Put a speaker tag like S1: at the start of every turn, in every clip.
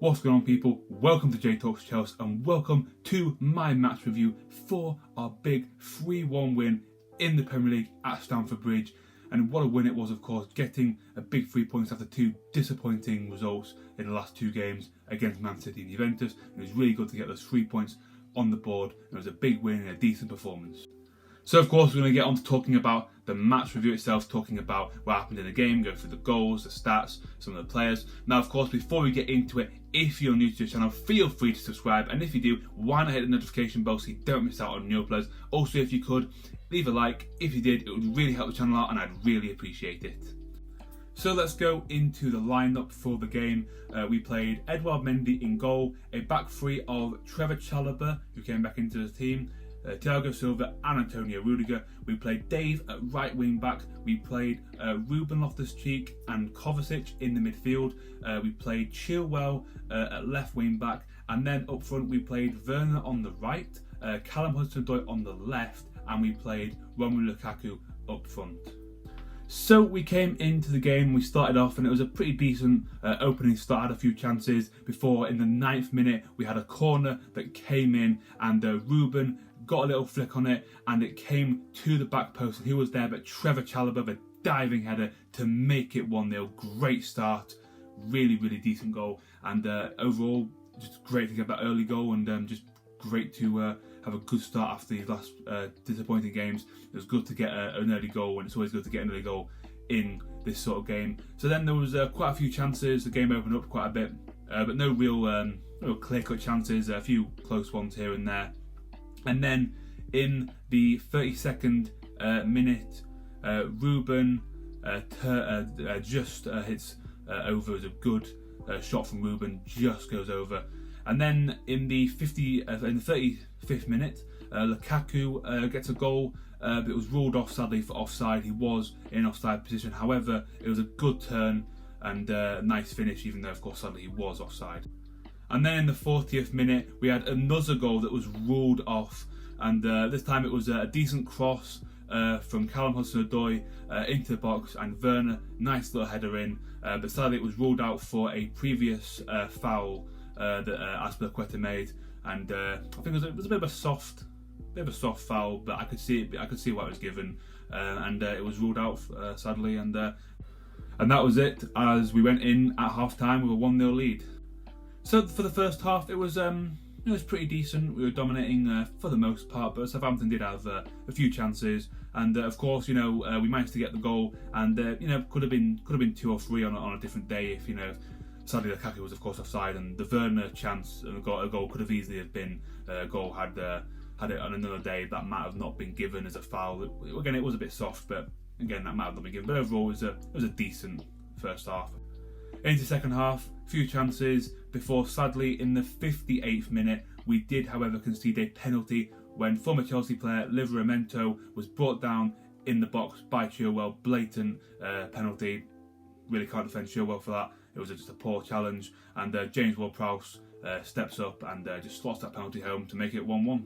S1: What's going on, people? Welcome to J Talks Chelsea and welcome to my match review for our big 3-1 win in the Premier League at Stamford Bridge. And what a win it was, of course, getting a big 3 points after two disappointing results in the last two games against Man City and Juventus. It was really good to get those 3 points on the board. It was a big win and a decent performance. So, of course, we're going to get on to talking about the match review itself, talking about what happened in the game, go through the goals, the stats, some of the players. Now, of course, before we get into it, if you're new to the channel, feel free to subscribe. And if you do, why not hit the notification bell so you don't miss out on new uploads. Also, if you could, leave a like. If you did, it would really help the channel out and I'd really appreciate it. So let's go into the lineup for the game. We played Edouard Mendy in goal, a back three of Trevor Chalobah, who came back into the team, Thiago Silva and Antonio Rudiger. We played Dave at right wing back. We played Ruben Loftus-Cheek and Kovacic in the midfield. We played Chilwell at left wing back, and then up front we played Werner on the right, Callum Hudson-Odoi on the left, and we played Romelu Lukaku up front. So we came into the game, we started off and it was a pretty decent opening start, had a few chances before in the 9th minute we had a corner that came in and Ruben got a little flick on it and it came to the back post and he was there, but Trevor Chalobah, a diving header to make it 1-0. Great start, really decent goal, and overall just great to get that early goal and just great to have a good start after these last disappointing games. It was good to get an early goal, and it's always good to get an early goal in this sort of game. So then there was quite a few chances. The game opened up quite a bit, but no real clear-cut chances. A few close ones here and there. And then in the 32nd minute, Ruben just hits over. It was a good shot from Ruben, just goes over. And then in the 35th minute, Lukaku gets a goal, but it was ruled off sadly for offside. He was in offside position. However, it was a good turn and a nice finish, even though of course sadly he was offside. And then in the 40th minute, we had another goal that was ruled off, and this time it was a decent cross from Callum Hudson-Odoi into the box, and Werner, nice little header in, but sadly it was ruled out for a previous foul that Azpilicueta made, and I think it was a bit of a soft foul, but I could see why it was given, and it was ruled out sadly, and that was it as we went in at half time with a 1-0 lead. So for the first half, it was pretty decent. We were dominating for the most part, but Southampton did have a few chances, and of course, we managed to get the goal, and could have been 2 or 3 on a different day if sadly Lukaku was of course offside, and the Werner chance and a goal could have easily have been a goal had it on another day. That might have not been given as a foul. Again, it was a bit soft, but again that might have not been given. But overall, it was a decent first half. Into the second half, few chances before sadly in the 58th minute we did however concede a penalty when former Chelsea player Livramento was brought down in the box by Chilwell. Blatant penalty. Really can't defend Chilwell for that. It was just a poor challenge, and James Ward-Prowse steps up and just slots that penalty home to make it 1-1.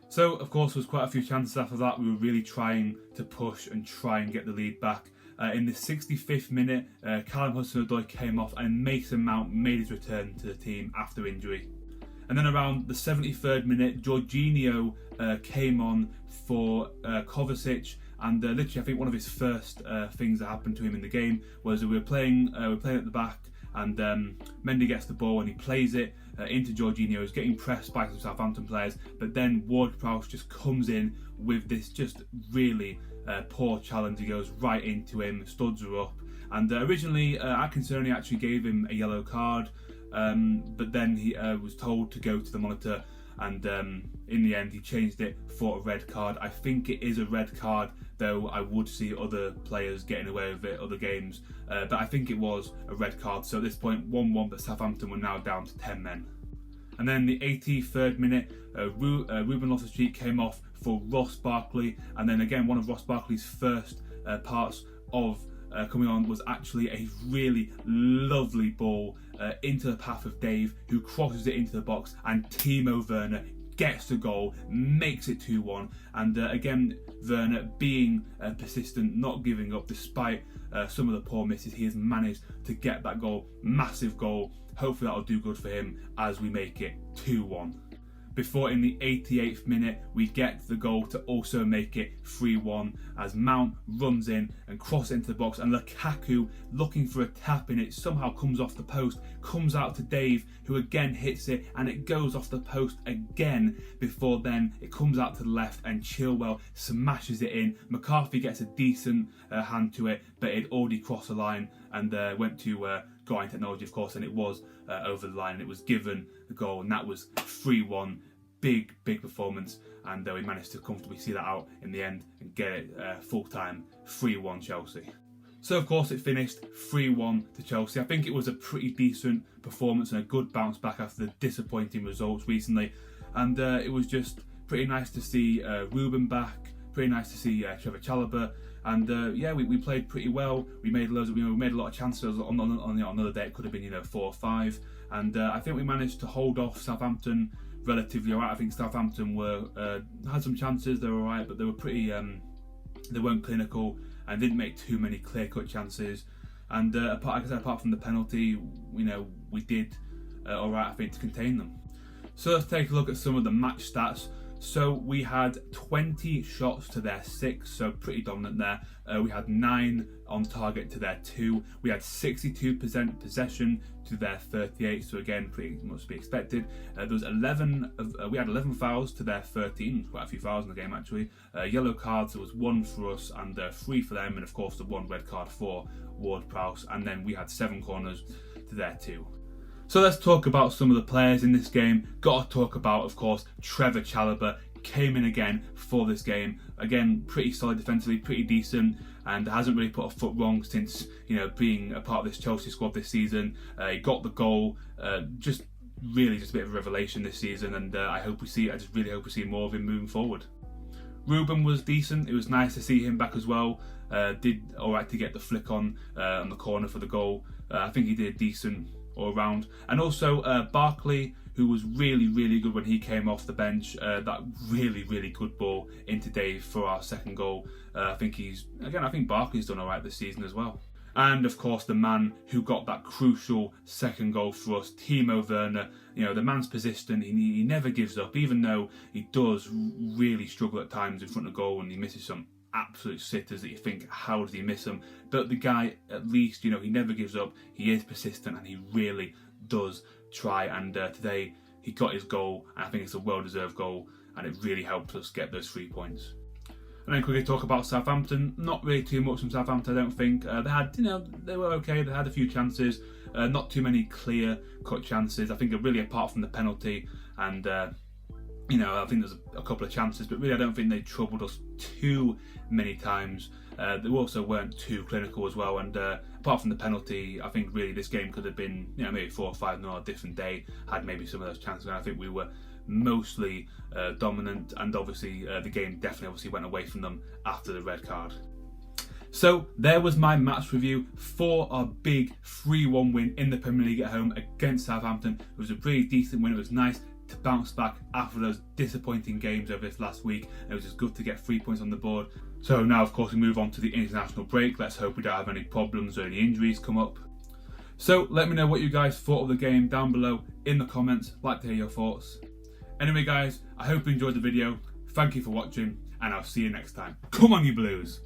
S1: So of course there was quite a few chances after that. We were really trying to push and try and get the lead back. In the 65th minute, Callum Hudson-Odoi came off and Mason Mount made his return to the team after injury. And then around the 73rd minute, Jorginho came on for Kovacic, and literally I think one of his first things that happened to him in the game was that we were playing at the back, and Mendy gets the ball and he plays it into Jorginho. He's getting pressed by some Southampton players, but then Ward-Prowse just comes in with this just really poor challenge. He goes right into him, studs her up, and originally Atkinson actually gave him a yellow card, but then he was told to go to the monitor, and in the end he changed it for a red card. I think it is a red card, though I would see other players getting away with it other games, but I think it was a red card. So at this point 1-1, but Southampton were now down to 10 men. And then the 83rd minute, Ruben Loftus-Cheek came off for Ross Barkley, and then again one of Ross Barkley's first parts of coming on was actually a really lovely ball into the path of Dave, who crosses it into the box, and Timo Werner gets the goal, makes it 2-1, and again, Werner being persistent, not giving up despite some of the poor misses, he has managed to get that goal, massive goal. Hopefully that'll do good for him as we make it 2-1. Before, in the 88th minute, we get the goal to also make it 3-1 as Mount runs in and crosses into the box, and Lukaku, looking for a tap in it, somehow comes off the post, comes out to Dave, who again hits it, and it goes off the post again. Before then, it comes out to the left and Chilwell smashes it in. McCarthy gets a decent hand to it, but it already crossed the line and went to Guardian Technology, of course, and it was over the line, and it was given the goal, and that was 3-1. Big performance, and we managed to comfortably see that out in the end and get it full time 3-1 Chelsea. So of course it finished 3-1 to Chelsea. I think it was a pretty decent performance and a good bounce back after the disappointing results recently, and it was just pretty nice to see Ruben back, pretty nice to see Trevor Chalobah, and yeah, we played pretty well. We made loads of, we made a lot of chances. On another day it could have been 4 or 5, and I think we managed to hold off Southampton relatively alright. I think Southampton were had some chances, they were alright, but they were pretty they weren't clinical and didn't make too many clear-cut chances. And like I said, apart from the penalty, we did alright, I think, to contain them. So let's take a look at some of the match stats. So we had 20 shots to their 6, so pretty dominant there. We had 9 on target to their 2. We had 62% possession to their 38, so again, pretty much to be expected. There was we had 11 fouls to their 13, quite a few fouls in the game actually. Yellow cards, there was 1 for us and 3 for them, and of course the 1 red card for Ward-Prowse, and then we had 7 corners to their 2. So let's talk about some of the players in this game. Got to talk about, of course, Trevor Chalobah. Came in again for this game. Again, pretty solid defensively, pretty decent, and hasn't really put a foot wrong since being a part of this Chelsea squad this season. He got the goal. Just a bit of a revelation this season, and I just really hope we see more of him moving forward. Ruben was decent. It was nice to see him back as well. Did alright to get the flick on the corner for the goal. I think he did decent all around. And also Barkley, who was really good when he came off the bench. That really good ball into Dave for our second goal. I think Barkley's done alright this season as well. And of course the man who got that crucial second goal for us, Timo Werner. The man's persistent, he never gives up, even though he does really struggle at times in front of goal and he misses some absolute sitters that you think, how did he miss them? But the guy, at least, he never gives up, he is persistent, and he really does try. And today he got his goal, and I think it's a well-deserved goal, and it really helped us get those 3 points. And then quickly talk about Southampton. Not really too much from Southampton, I don't think. They had, they were okay. They had a few chances, not too many clear-cut chances. I think really apart from the penalty, and I think there's a couple of chances, but really I don't think they troubled us too many times. They also weren't too clinical as well, and apart from the penalty, I think really this game could have been maybe 4 or 5-0 on a different day, had maybe some of those chances, and I think we were mostly dominant, and obviously the game definitely went away from them after the red card. So there was my match review for our big 3-1 win in the Premier League at home against Southampton. It was a pretty decent win. It was nice to bounce back after those disappointing games over this last week. It was just good to get 3 points on the board. So now of course we move on to the international break. Let's hope we don't have any problems or any injuries come up. So let me know what you guys thought of the game down below in the comments. I'd like to hear your thoughts. Anyway guys, I hope you enjoyed the video. Thank you for watching, and I'll see you next time. Come on you Blues!